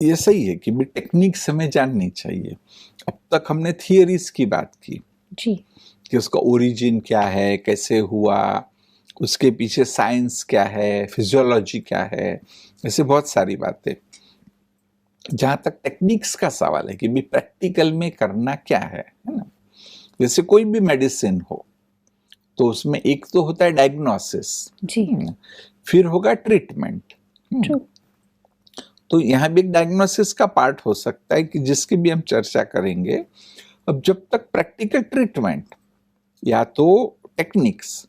ये सही है कि भी टेक्निक्स हमें जाननी चाहिए। अब तक हमने थियरीज की बात की जी। कि उसका ओरिजिन क्या है, कैसे हुआ, उसके पीछे साइंस क्या है, फिजियोलॉजी क्या है, ऐसे बहुत सारी बातें। जहां तक टेक्निक्स का सवाल है कि भी प्रैक्टिकल में करना क्या है ना। जैसे कोई भी मेडिसिन हो तो उसमें एक तो होता है डायग्नोसिस, जी। फिर होगा ट्रीटमेंट। ट्रू। तो यहाँ भी एक डायग्नोसिस का पार्ट हो सकता है कि जिसकी भी हम चर्चा करेंगे। अब जब तक प्रैक्टिकल ट्रीटमेंट या तो टेक्निक्स,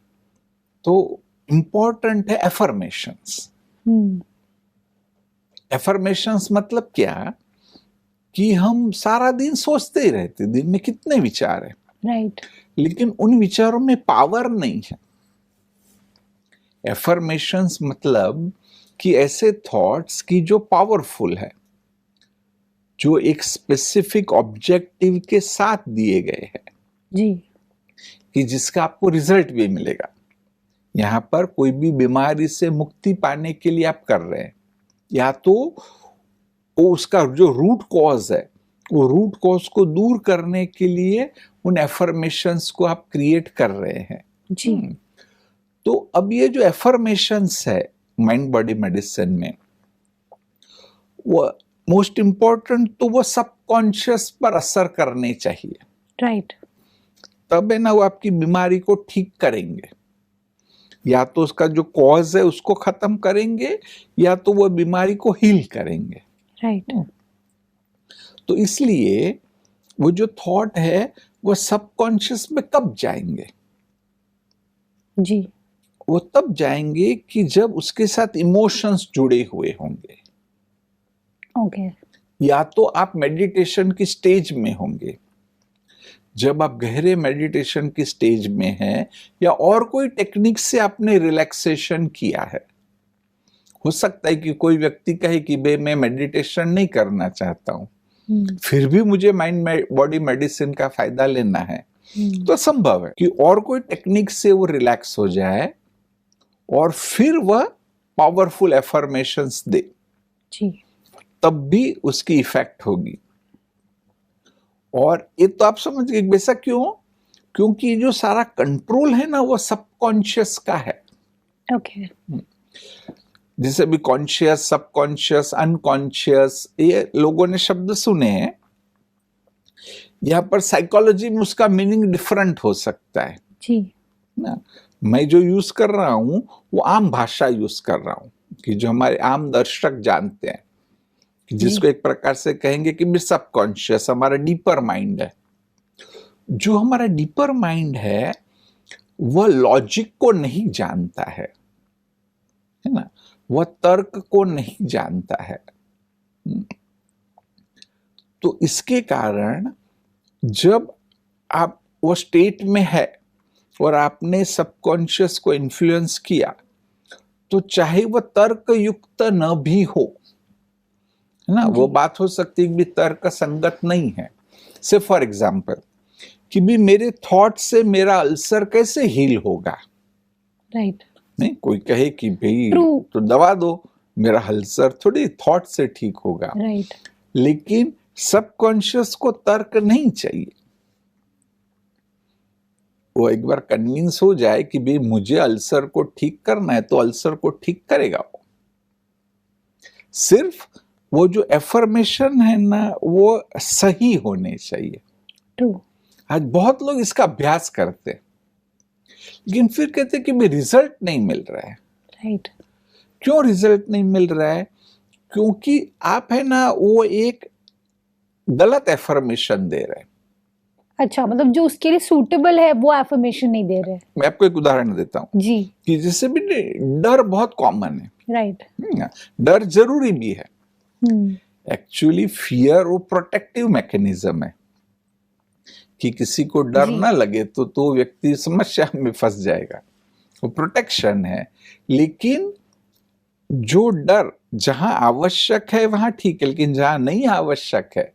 तो इंपॉर्टेंट है एफर्मेशंस। एफर्मेशंस मतलब क्या कि हम सारा दिन सोचते ही रहते, दिन में कितने विचार है, राइट। लेकिन उन विचारों में पावर नहीं है। एफर्मेशंस मतलब कि ऐसे थॉट्स की जो पावरफुल है, जो एक स्पेसिफिक ऑब्जेक्टिव के साथ दिए गए हैं, जी। कि जिसका आपको रिजल्ट भी मिलेगा। यहां पर कोई भी बीमारी से मुक्ति पाने के लिए आप कर रहे हैं, या तो वो उसका जो रूट कॉज है, वो रूट कॉज को दूर करने के लिए उन एफर्मेशंस को आप क्रिएट कर रहे हैं। जी। तो अब ये जो एफर्मेशंस है माइंड बॉडी मेडिसिन में, वो मोस्ट इंपॉर्टेंट तो वो सबकॉन्शियस पर असर करने चाहिए। राइट। तब है ना वो आपकी बीमारी को ठीक करेंगे, या तो उसका जो कॉज है उसको खत्म करेंगे, या तो वो बीमारी को हील करेंगे। राइट। तो इसलिए वो जो थॉट है वो सबकॉन्शियस में कब जाएंगे? जी। वो तब जाएंगे कि जब उसके साथ इमोशंस जुड़े हुए होंगे, ओके। या तो आप मेडिटेशन की स्टेज में होंगे। जब आप गहरे मेडिटेशन की स्टेज में हैं, या और कोई टेक्निक से आपने रिलैक्सेशन किया है। हो सकता है कि कोई व्यक्ति कहे कि बे मैं मेडिटेशन नहीं करना चाहता हूं, फिर भी मुझे माइंड बॉडी मेडिसिन का फायदा लेना है। तो संभव है कि और कोई टेक्निक से वो रिलैक्स हो जाए और फिर वह पावरफुल एफर्मेशंस दे, जी। तब भी उसकी इफेक्ट होगी। और ये तो आप समझ गए वैसा क्यों? क्योंकि जो सारा कंट्रोल है ना वो सबकॉन्शियस का है। ओके। जैसे भी कॉन्शियस, सबकॉन्शियस, अनकॉन्शियस, ये लोगों ने शब्द सुने हैं। यहां पर साइकोलॉजी में उसका मीनिंग डिफरेंट हो सकता है जी। ना। मैं जो यूज कर रहा हूं वो आम भाषा यूज कर रहा हूं, कि जो हमारे आम दर्शक जानते हैं, कि जिसको एक प्रकार से कहेंगे कि सबकॉन्शियस हमारा डीपर माइंड है। जो हमारा डीपर माइंड है वह लॉजिक को नहीं जानता है ना, वह तर्क को नहीं जानता है। तो इसके कारण जब आप वो स्टेट में है और आपने सबकॉन्शियस को इन्फ्लुएंस किया, तो चाहे वह तर्क युक्त न भी हो, है ना, वो बात हो सकती है कि तर्क संगत नहीं है। से फॉर एग्जाम्पल कि भी मेरे थॉट से मेरा अल्सर कैसे हील होगा। राइट। नहीं, कोई कहे कि भाई True. तो दवा दो, मेरा अल्सर थोड़ी थॉट से ठीक होगा। राइट। लेकिन सबकॉन्शियस को तर्क नहीं चाहिए। वो एक बार कन्विंस हो जाए कि भाई मुझे अल्सर को ठीक करना है, तो अल्सर को ठीक करेगा वो। सिर्फ वो जो एफर्मेशन है ना वो सही होने चाहिए। ट्रू। आज बहुत लोग इसका अभ्यास करते हैं, लेकिन फिर कहते कि भाई रिजल्ट नहीं मिल रहा है। राइट। क्यों रिजल्ट नहीं मिल रहा है? क्योंकि आप है ना वो एक गलत एफर्मेशन दे रहे हैं। अच्छा, मतलब जो उसके लिए सूटेबल है वो एफर्मेशन नहीं दे रहे। मैं आपको एक उदाहरण देता हूं जी। कि जैसे भी डर बहुत कॉमन है। राइट। डर जरूरी भी है। हम्म। एक्चुअली फियर वो प्रोटेक्टिव मैकेनिज्म है, कि किसी को डर ना लगे तो व्यक्ति समस्या में फंस जाएगा। वो प्रोटेक्शन है। लेकिन जो डर जहां आवश्यक है वहां ठीक है, लेकिन जहां नहीं आवश्यक है,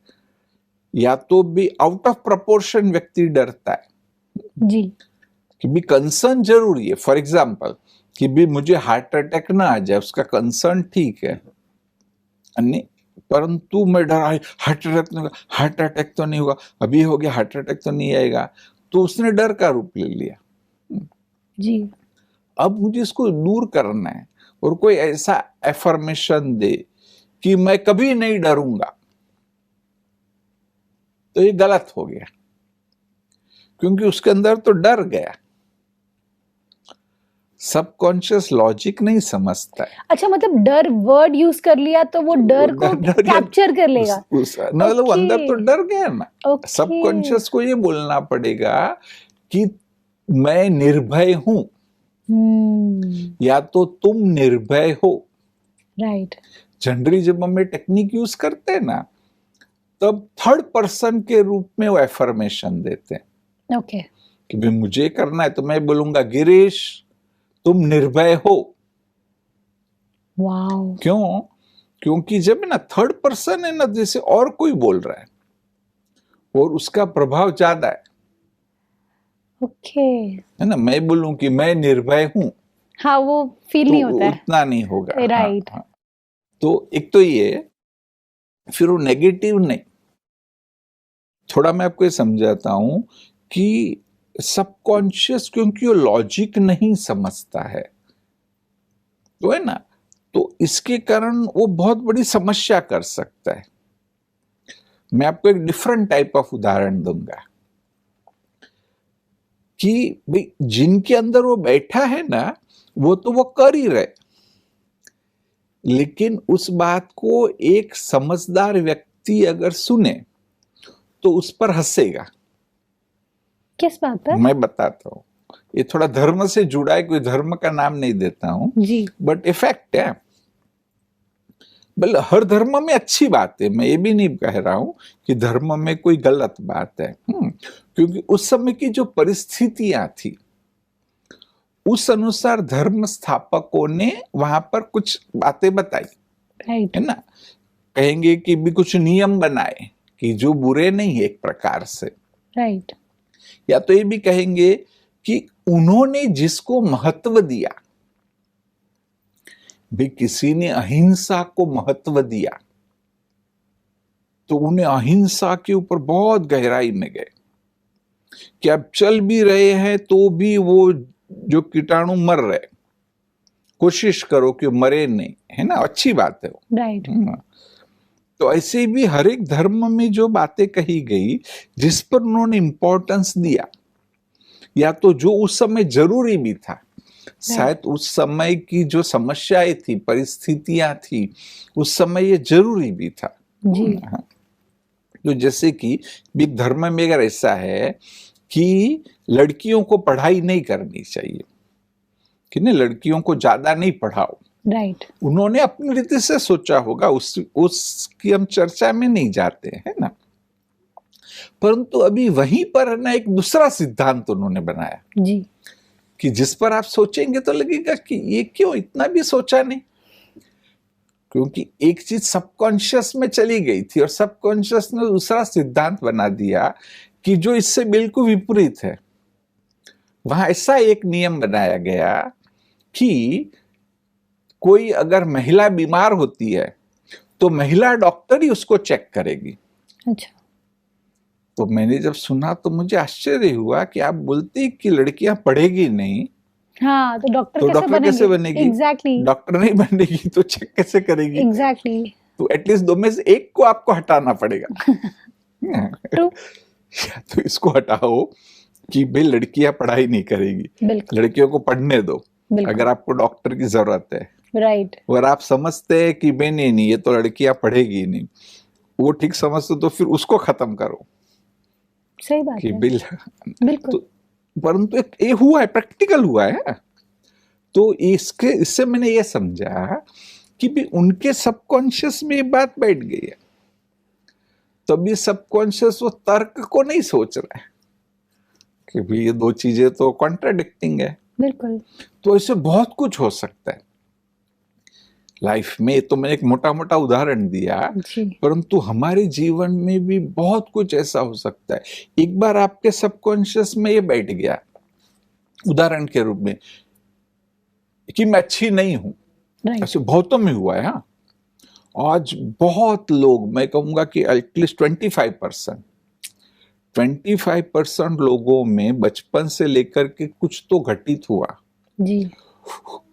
या तो भी आउट ऑफ प्रोपोर्शन व्यक्ति डरता है। जी। कि भी कंसर्न जरूरी है। फॉर एग्जाम्पल कि भी मुझे हार्ट अटैक ना आ जाए, उसका कंसर्न ठीक है। परंतु मैं डरा, हार्ट अटैक तो नहीं होगा, अभी हो गया हार्ट अटैक तो नहीं आएगा, तो उसने डर का रूप ले लिया। जी। अब मुझे इसको दूर करना है और कोई ऐसा एफर्मेशन दे कि मैं कभी नहीं डरूंगा, तो ये गलत हो गया, क्योंकि उसके अंदर तो डर गया। सबकॉन्शियस लॉजिक नहीं समझता है। अच्छा, मतलब डर वर्ड यूज कर लिया तो वो डर को कैप्चर कर लेगा। मतलब वो अंदर तो डर गया ना। ओके। सबकॉन्शियस को ये बोलना पड़ेगा कि मैं निर्भय हूं, या तो तुम निर्भय हो। राइट। जनरली जब हम ये टेक्निक यूज करते हैं ना, तब थर्ड पर्सन के रूप में वो एफर्मेशन देते हैं। ओके। कि भाई मुझे करना है तो मैं बोलूंगा गिरीश तुम निर्भय हो। वाओ। क्यों? क्योंकि जब ना थर्ड पर्सन है ना, जैसे और कोई बोल रहा है और उसका प्रभाव ज्यादा है। ओके। है ना, मैं बोलूं कि मैं निर्भय हूं, हाँ, वो फील तो नहीं होता है। उतना नहीं होगा। राइट। हाँ। तो एक तो ये, फिर वो नेगेटिव नहीं। थोड़ा मैं आपको ये समझाता हूं कि सबकॉन्शियस क्योंकि वो लॉजिक नहीं समझता है, तो है ना, तो इसके कारण वो बहुत बड़ी समस्या कर सकता है। मैं आपको एक डिफरेंट टाइप ऑफ उदाहरण दूंगा कि भाई जिनके अंदर वो बैठा है ना, वो तो वो कर ही रहे, लेकिन उस बात को एक समझदार व्यक्ति अगर सुने तो उस पर हंसेगा। किस बात पर? मैं बताता हूं, ये थोड़ा धर्म से जुड़ा है, कोई धर्म का नाम नहीं देता हूं जी। बट इफेक्ट है। मतलब हर धर्म में अच्छी बात है, मैं ये भी नहीं कह रहा हूं कि धर्म में कोई गलत बात है। क्योंकि उस समय की जो परिस्थितियां थी, उस अनुसार धर्म स्थापकों ने वहां पर कुछ बातें बताई। राइट। है ना, कहेंगे कि भी कुछ नियम बनाए कि जो बुरे नहीं है एक प्रकार से। राइट। या तो ये भी कहेंगे कि उन्होंने जिसको महत्व दिया, भी किसी ने अहिंसा को महत्व दिया, तो उन्हें अहिंसा के ऊपर बहुत गहराई में गए कि अब चल भी रहे हैं तो भी वो जो कीटाणु मर रहे, कोशिश करो कि मरे नहीं, है ना, अच्छी बात है वो। राइट। तो ऐसे भी हर एक धर्म में जो बातें कही गई जिस पर उन्होंने इंपॉर्टेंस दिया, या तो जो उस समय जरूरी भी था, शायद उस समय की जो समस्याएं थी, परिस्थितियां थी, उस समय ये जरूरी भी था। जी। तो जैसे कि एक धर्म में अगर ऐसा है कि लड़कियों को पढ़ाई नहीं करनी चाहिए, कि नहीं लड़कियों को ज्यादा नहीं पढ़ाओ, राइट। उन्होंने अपनी रीति से सोचा होगा, उसकी हम चर्चा में नहीं जाते हैं ना। परंतु अभी वहीं पर ना एक दूसरा सिद्धांत उन्होंने बनाया जी। कि जिस पर आप सोचेंगे तो लगेगा कि ये क्यों इतना भी सोचा नहीं, क्योंकि एक चीज सबकॉन्शियस में चली गई थी और सबकॉन्शियस ने दूसरा सिद्धांत बना दिया कि जो इससे बिल्कुल विपरीत है। वहां ऐसा एक नियम बनाया गया कि कोई अगर महिला बीमार होती है तो महिला डॉक्टर ही उसको चेक करेगी। अच्छा। तो मैंने जब सुना तो मुझे आश्चर्य हुआ कि आप बोलते कि लड़कियां पढ़ेगी नहीं, हाँ, तो डॉक्टर कैसे बनेगी? एग्जैक्टली। डॉक्टर नहीं बनेगी तो चेक कैसे करेगी? एग्जैक्टली। तो एटलीस्ट दो में से एक को आपको हटाना पड़ेगा। ट्रू। या तो इसको हटाओ कि भाई लड़कियां पढ़ाई नहीं करेगी, लड़कियों को पढ़ने दो अगर आपको डॉक्टर की जरूरत है। राइट। और आप समझते हैं कि भाई नहीं ये तो लड़कियां पढ़ेगी नहीं, वो ठीक समझते तो फिर उसको खत्म करो। सही बात है। बिल्कुल। तो परंतु ये हुआ है, प्रैक्टिकल हुआ है। तो इससे मैंने ये समझा कि भी उनके सबकॉन्शियस में ये बात बैठ गई है, तभी सबकॉन्शियस वो तर्क को नहीं सोच रहा है कि भी ये दो चीजें तो कॉन्ट्राडिक्टिंग है। बिल्कुल। तो ऐसे बहुत कुछ हो सकता है लाइफ में। तो मैंने एक मोटा मोटा उदाहरण दिया, परंतु हमारे जीवन में भी बहुत कुछ ऐसा हो सकता है। एक बार आपके सबकॉन्शियस में ये बैठ गया, उदाहरण के रूप में, कि मैं अच्छी नहीं हूं। ऐसे बहुतों में हुआ है। हाँ, आज बहुत लोग, मैं कहूंगा कि एटलीस्ट 25% लोगों में बचपन से लेकर के कुछ तो घटित हुआ, जी।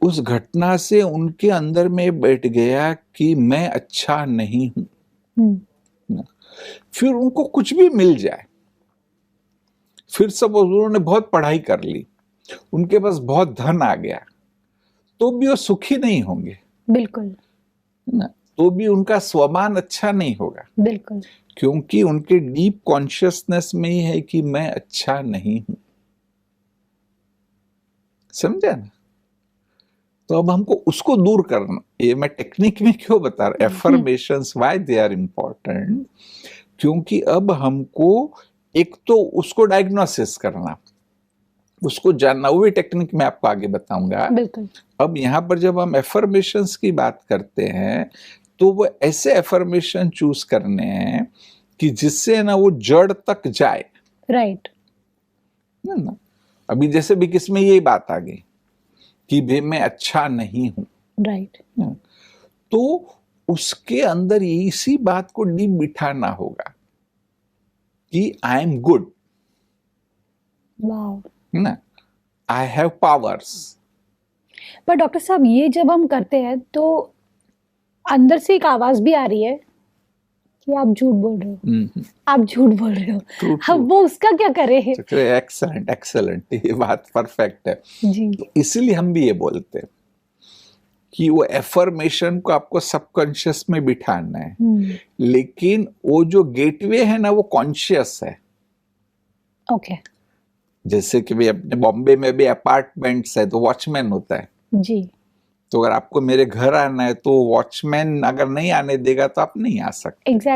उस घटना से उनके अंदर में बैठ गया कि मैं अच्छा नहीं हूं। हम्म। फिर उनको कुछ भी मिल जाए, फिर सब उन्होंने बहुत पढ़ाई कर ली, उनके पास बहुत धन आ गया, तो भी वो सुखी नहीं होंगे, बिल्कुल। है ना? तो भी उनका स्वमान अच्छा नहीं होगा, बिल्कुल। क्योंकि उनके डीप कॉन्शियसनेस में ही है कि मैं अच्छा नहीं हूं। समझा ना? तो अब हमको उसको दूर करना, ये मैं टेक्निक में क्यों बता रहा, affirmations why they are important, क्योंकि अब हमको एक तो उसको डायग्नोसिस करना, उसको जानना, वो भी टेक्निक में आपको आगे बताऊंगा। बिल्कुल। अब यहाँ पर जब हम एफर्मेशंस की बात करते हैं तो वो ऐसे एफर्मेशन चूज करने हैं कि जिससे ना वो जड़ तक जाए, राइट। है ना? अभी जैसे भी किसमें यही बात आ गई कि भाई मैं अच्छा नहीं हूं, राइट। तो उसके अंदर इसी बात को डीप बिठाना होगा कि आई एम गुड, वाओ। है ना, आई हैव पावर्स। पर डॉक्टर साहब, ये जब हम करते हैं तो अंदर से एक आवाज भी आ रही है कि आप झूठ बोल रहे हो, आप झूठ बोल रहे हो। True, हम वो उसका क्या करें? एक्सेलेंट एक्सेलेंट, ये बात परफेक्ट है। जी। तो इसीलिए हम भी ये बोलते हैं कि वो एफर्मेशन को आपको सबकॉन्शियस में बिठाना है, लेकिन वो जो गेटवे है ना वो कॉन्शियस है। ओके। जैसे कि भाई अपने बॉम्बे में भी अपार्टमेंट्स है तो वॉचमैन होता है, जी। तो अगर आपको मेरे घर आना है तो वॉचमैन अगर नहीं आने देगा तो आप नहीं आ सकते। एग्जैक्टली।